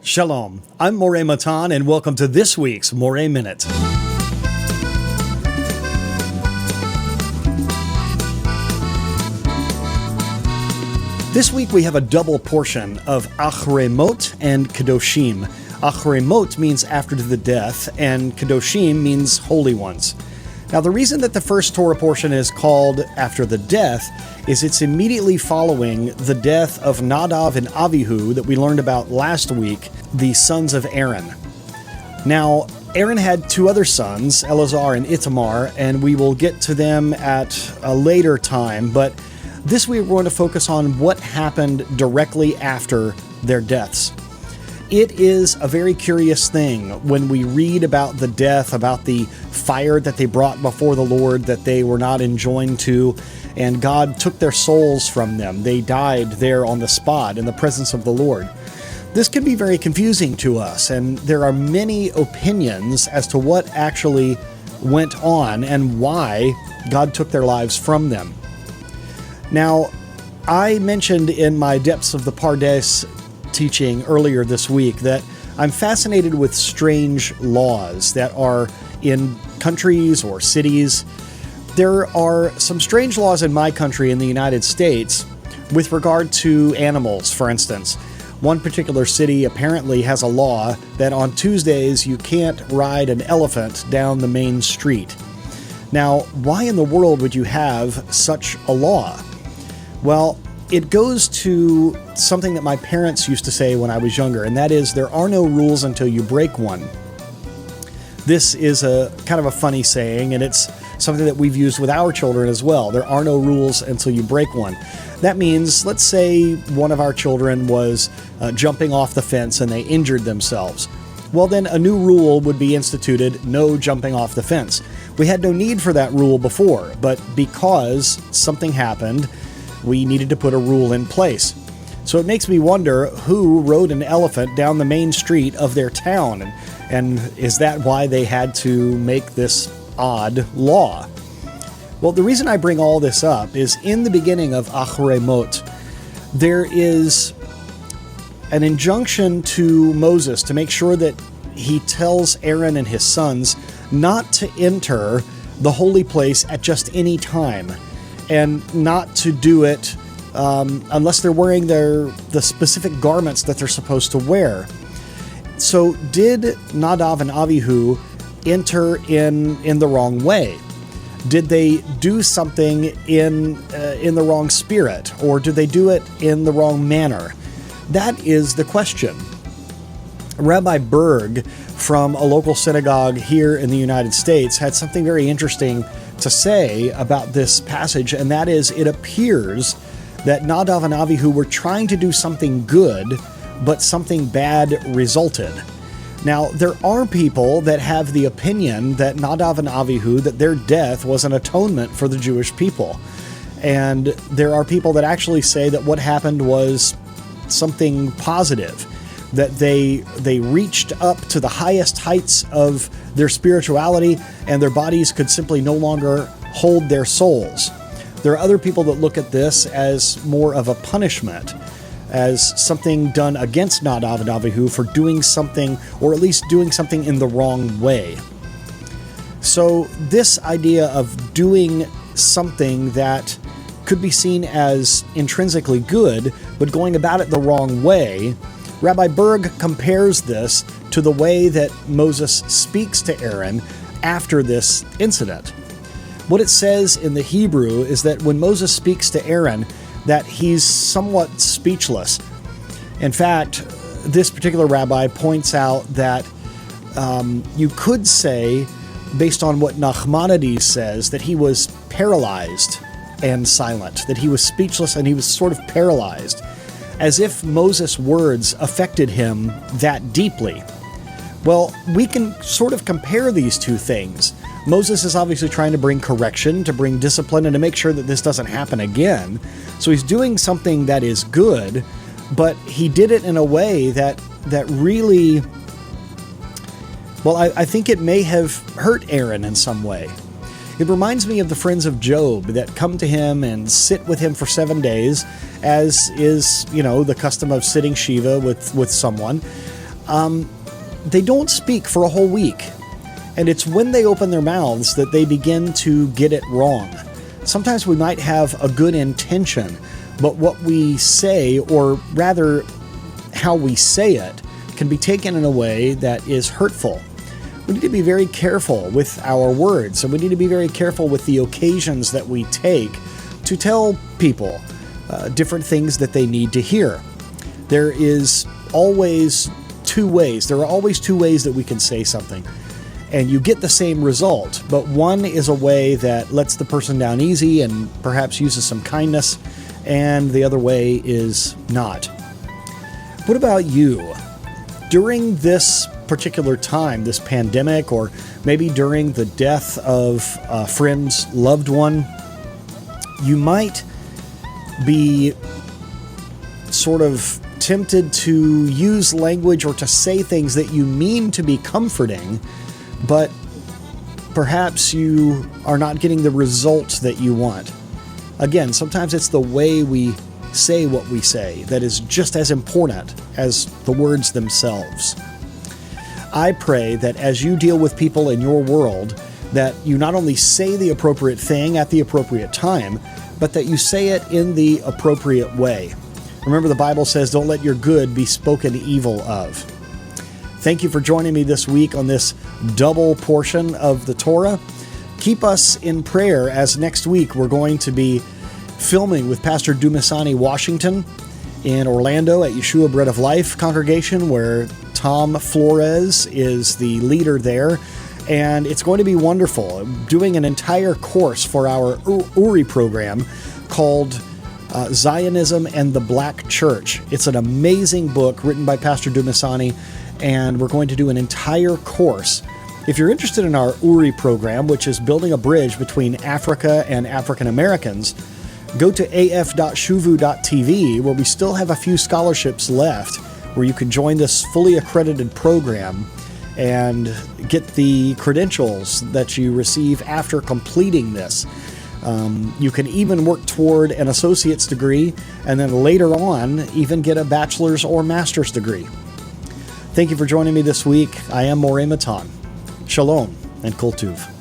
Shalom, I'm Moreh Matan, and welcome to this week's Moreh Minute. This week we have a double portion of Achrei Mot and Kedoshim. Achrei Mot means after the death, and Kedoshim means holy ones. Now, the reason that the first Torah portion is called after the death is it's immediately following the death of Nadav and Avihu that we learned about last week, the sons of Aaron. Now, Aaron had two other sons, Eleazar and Itamar, and we will get to them at a later time, but this week we're going to focus on what happened directly after their deaths. It is a very curious thing when we read about the death, about the fire that they brought before the Lord that they were not enjoined to, and God took their souls from them. They died there on the spot in the presence of the Lord. This can be very confusing to us, and there are many opinions as to what actually went on and why God took their lives from them. Now, I mentioned in my Depths of the Pardes teaching earlier this week that I'm fascinated with strange laws that are in countries or cities. There are some strange laws in my country, in the United States, with regard to animals, for instance. One particular city apparently has a law that on Tuesdays you can't ride an elephant down the main street. Now, why in the world would you have such a law? Well, it goes to something that my parents used to say when I was younger, and that is, there are no rules until you break one. This is a kind of a funny saying, and it's something that we've used with our children as well. There are no rules until you break one. That means, let's say one of our children was jumping off the fence and they injured themselves. Well, then a new rule would be instituted, no jumping off the fence. We had no need for that rule before, but because something happened, we needed to put a rule in place. So it makes me wonder who rode an elephant down the main street of their town, and is that why they had to make this odd law? Well, the reason I bring all this up is in the beginning of Achrei Mot, there is an injunction to Moses to make sure that he tells Aaron and his sons not to enter the holy place at just any time, and not to do it unless they're wearing the specific garments that they're supposed to wear. So did Nadav and Avihu enter in the wrong way? Did they do something in the wrong spirit, or did they do it in the wrong manner? That is the question. Rabbi Berg from a local synagogue here in the United States had something very interesting to say about this passage, and that is, it appears that Nadav and Avihu were trying to do something good, but something bad resulted. Now, there are people that have the opinion that Nadav and Avihu, that their death was an atonement for the Jewish people. And there are people that actually say that what happened was something positive, that they reached up to the highest heights of their spirituality, and their bodies could simply no longer hold their souls. There are other people that look at this as more of a punishment, as something done against Nadav and Avihu for doing something, or at least doing something in the wrong way. So this idea of doing something that could be seen as intrinsically good, but going about it the wrong way, Rabbi Berg compares this to the way that Moses speaks to Aaron after this incident. What it says in the Hebrew is that when Moses speaks to Aaron, that he's somewhat speechless. In fact, this particular rabbi points out that you could say, based on what Nachmanides says, that he was paralyzed and silent, that he was speechless and he was sort of paralyzed, as if Moses' words affected him that deeply. Well, we can sort of compare these two things. Moses is obviously trying to bring correction, to bring discipline, and to make sure that this doesn't happen again. So he's doing something that is good, but he did it in a way that really, well, I think it may have hurt Aaron in some way. It reminds me of the friends of Job that come to him and sit with him for 7 days, as is, the custom of sitting Shiva with someone. they don't speak for a whole week. And it's when they open their mouths that they begin to get it wrong. Sometimes we might have a good intention, but what we say, or rather how we say it, can be taken in a way that is hurtful. We need to be very careful with our words, and we need to be very careful with the occasions that we take to tell people different things that they need to hear. There is always two ways. There are always two ways that we can say something, and you get the same result, but one is a way that lets the person down easy and perhaps uses some kindness, and the other way is not. What about you? During this particular time, this pandemic, or maybe during the death of a friend's loved one, you might be sort of tempted to use language or to say things that you mean to be comforting, but perhaps you are not getting the results that you want. Again, sometimes it's the way we say what we say that is just as important as the words themselves. I pray that as you deal with people in your world, that you not only say the appropriate thing at the appropriate time, but that you say it in the appropriate way. Remember, the Bible says, don't let your good be spoken evil of. Thank you for joining me this week on this double portion of the Torah. Keep us in prayer, as next week we're going to be filming with Pastor Dumasani Washington in Orlando at Yeshua Bread of Life congregation, where Tom Flores is the leader there. And it's going to be wonderful. I'm doing an entire course for our Uri program called Zionism and the Black Church. It's an amazing book written by Pastor Dumasani, and we're going to do an entire course. If you're interested in our Uri program, which is building a bridge between Africa and African Americans, go to af.shuvu.tv, where we still have a few scholarships left, where you can join this fully accredited program and get the credentials that you receive after completing this. You can even work toward an associate's degree, and then later on, even get a bachelor's or master's degree. Thank you for joining me this week. I am Moreh Matan. Shalom and Kol Tuv.